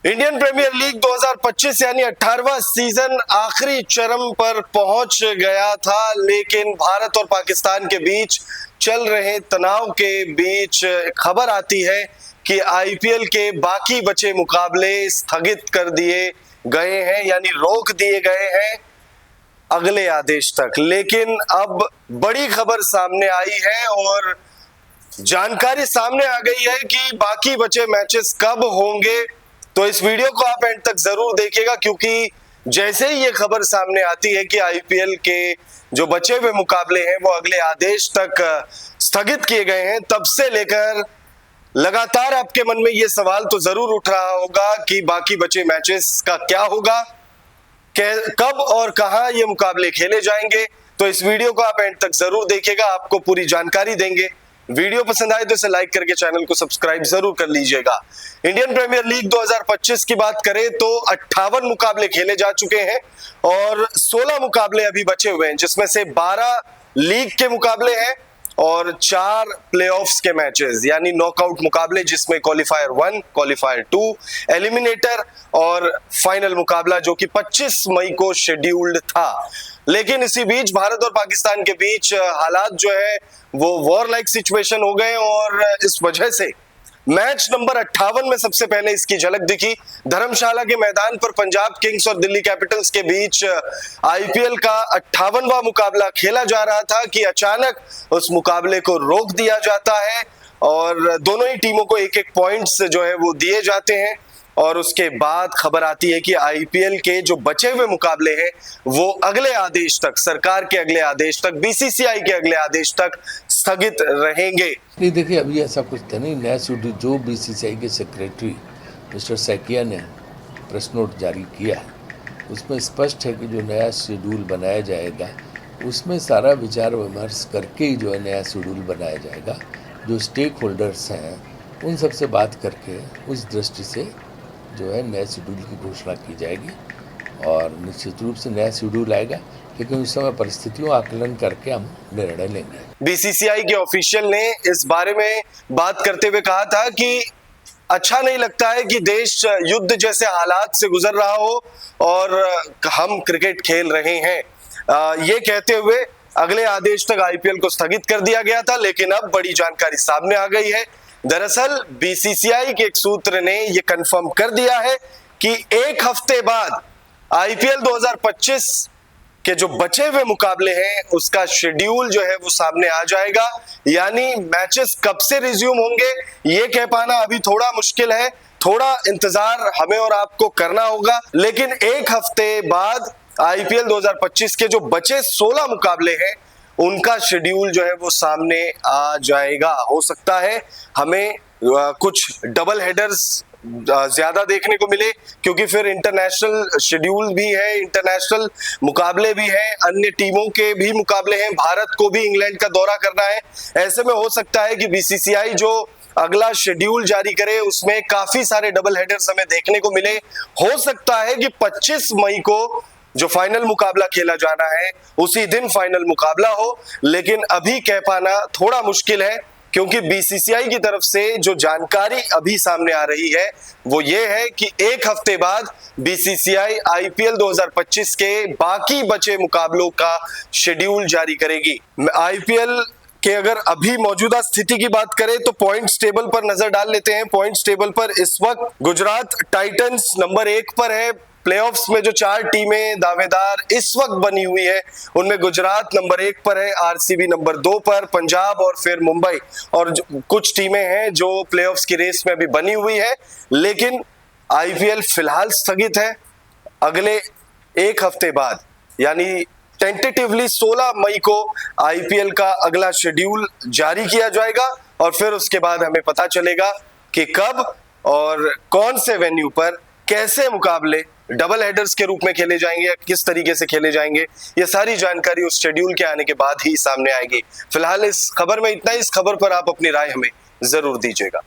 Indian premiere league 2025 यानी 18वां season आखिरी चरम पर पहुंच गया था, लेकिन भारत और पाकिस्तान के बीच चल रहे तनाव के बीच खबर आती है कि आईपीएल के बाकी बचे मुकाबले स्थगित कर दिए गए हैं, यानी रोक दिए गए हैं अगले आदेश तक। लेकिन अब बड़ी खबर सामने आई है और जानकारी सामने आ गई है कि बाकी बचे मैचेस कब होंगे। तो इस वीडियो को आप एंड तक जरूर देखिएगा, क्योंकि जैसे ही ये खबर सामने आती है कि आईपीएल के जो बचे हुए मुकाबले हैं वो अगले आदेश तक स्थगित किए गए हैं, तब से लेकर लगातार आपके मन में ये सवाल तो जरूर उठ रहा होगा कि बाकी बचे मैचेस का क्या होगा, कब और कहां ये मुकाबले खेले जाएंगे। तो इस वीडियो को आप एंड तक जरूर देखिएगा, आपको पूरी जानकारी देंगे। वीडियो पसंद आए तो इसे लाइक करके चैनल को सब्सक्राइब जरूर कर लीजिएगा। इंडियन प्रीमियर लीग 2025 की बात करें तो 58 मुकाबले खेले जा चुके हैं और 16 मुकाबले अभी बचे हुए हैं, जिसमें से 12 लीग के मुकाबले हैं और 4 प्लेऑफ्स के मैचेस यानी नॉकआउट मुकाबले, जिसमें क्वालिफायर 1, क्वालिफायर 2, एलिमिनेटर और फाइनल मुकाबला जो कि 25 मई को शेड्यूल्ड था। लेकिन इसी बीच भारत और पाकिस्तान के बीच हालात जो है वो वॉर लाइक सिचुएशन हो गए और इस वजह से मैच नंबर 58 में सबसे पहले इसकी झलक दिखी। धर्मशाला के मैदान पर पंजाब किंग्स और दिल्ली कैपिटल्स के बीच आईपीएल का 58वां मुकाबला खेला जा रहा था कि अचानक उस मुकाबले को रोक दिया जाता है और दोनों ही टीमों को एक एक पॉइंट्स जो है वो दिए जाते हैं। और उसके बाद खबर आती है कि आईपीएल के जो बचे हुए मुकाबले हैं वो अगले आदेश तक, सरकार के अगले आदेश तक, बीसीसीआई के अगले आदेश तक स्थगित रहेंगे। नहीं, देखिए अभी ऐसा कुछ था नहीं। नया शेड्यूल जो बीसीसीआई के सेक्रेटरी मिस्टर सैकिया ने प्रेस नोट जारी किया है, उसमें स्पष्ट है कि जो नया शेड्यूल बनाया जाएगा उसमें सारा विचार विमर्श करके ही जो है नया शेड्यूल बनाया जाएगा। जो स्टेक होल्डर्स हैं उन सबसे बात करके उस दृष्टि से जो है नए शेड्यूल की घोषणा की जाएगी और निश्चित रूप से नया शेड्यूल आएगा, लेकिन उस समय परिस्थितियों आकलन करके हम निर्णय लेंगे। बीसीसीआई के ऑफिशियल ने इस बारे में बात करते हुए कहा था कि अच्छा नहीं लगता है कि देश युद्ध जैसे हालात से गुजर रहा हो और हम क्रिकेट खेल रहे हैं। ये कहते हुए अगले आदेश तक आईपीएल को स्थगित कर दिया गया था, लेकिन अब बड़ी जानकारी सामने आ गई है। दरअसल बीसीसीआई के एक सूत्र ने यह कंफर्म कर दिया है कि एक हफ्ते बाद आईपीएल 2025 के जो बचे हुए मुकाबले हैं उसका शेड्यूल जो है वो सामने आ जाएगा। यानी मैचेस कब से रिज्यूम होंगे ये कह पाना अभी थोड़ा मुश्किल है, थोड़ा इंतजार हमें और आपको करना होगा। लेकिन एक हफ्ते बाद आईपीएल 2025 के जो बचे 16 मुकाबले हैं उनका शेड्यूल जो है वो सामने आ जाएगा। हो सकता है हमें कुछ डबल हेडर्स ज्यादा देखने को मिले, क्योंकि फिर इंटरनेशनल शेड्यूल भी है, इंटरनेशनल मुकाबले भी हैं, अन्य टीमों के भी मुकाबले हैं, भारत को भी इंग्लैंड का दौरा करना है। ऐसे में हो सकता है कि बीसीसीआई जो अगला शेड्यूल जारी करे उसमें काफी सारे डबल हेडर्स हमें देखने को मिले। हो सकता है कि 25 मई को जो फाइनल मुकाबला खेला जाना है उसी दिन फाइनल मुकाबला हो, लेकिन अभी कह पाना थोड़ा मुश्किल है, क्योंकि बीसीसीआई की तरफ से जो जानकारी अभी सामने आ रही है वो ये है कि एक हफ्ते बाद बीसीसीआई आईपीएल 2025 के बाकी बचे मुकाबलों का शेड्यूल जारी करेगी। आईपीएल के अगर अभी मौजूदा स्थिति की बात करें तो पॉइंट्स टेबल पर नजर डाल लेते हैं। पॉइंट्स टेबल पर इस वक्त गुजरात टाइटंस नंबर 1 पर है। प्लेऑफ्स में जो 4 टीमें दावेदार इस वक्त बनी हुई है उनमें गुजरात नंबर 1 पर है, आरसीबी नंबर 2 पर, पंजाब और फिर मुंबई और कुछ टीमें हैं जो प्लेऑफ्स की रेस में अभी बनी हुई है। लेकिन आईपीएल फिलहाल स्थगित है। अगले एक हफ्ते बाद यानी टेंटेटिवली 16 मई को आईपीएल का अगला शेड्यूल जारी किया जाएगा और फिर उसके बाद हमें पता चलेगा कि कब और कौन से वेन्यू पर कैसे मुकाबले डबल हेडर्स के रूप में खेले जाएंगे या किस तरीके से खेले जाएंगे। ये सारी जानकारी उस शेड्यूल के आने के बाद ही सामने आएगी। फिलहाल इस खबर में इतना ही। इस खबर पर आप अपनी राय हमें जरूर दीजिएगा।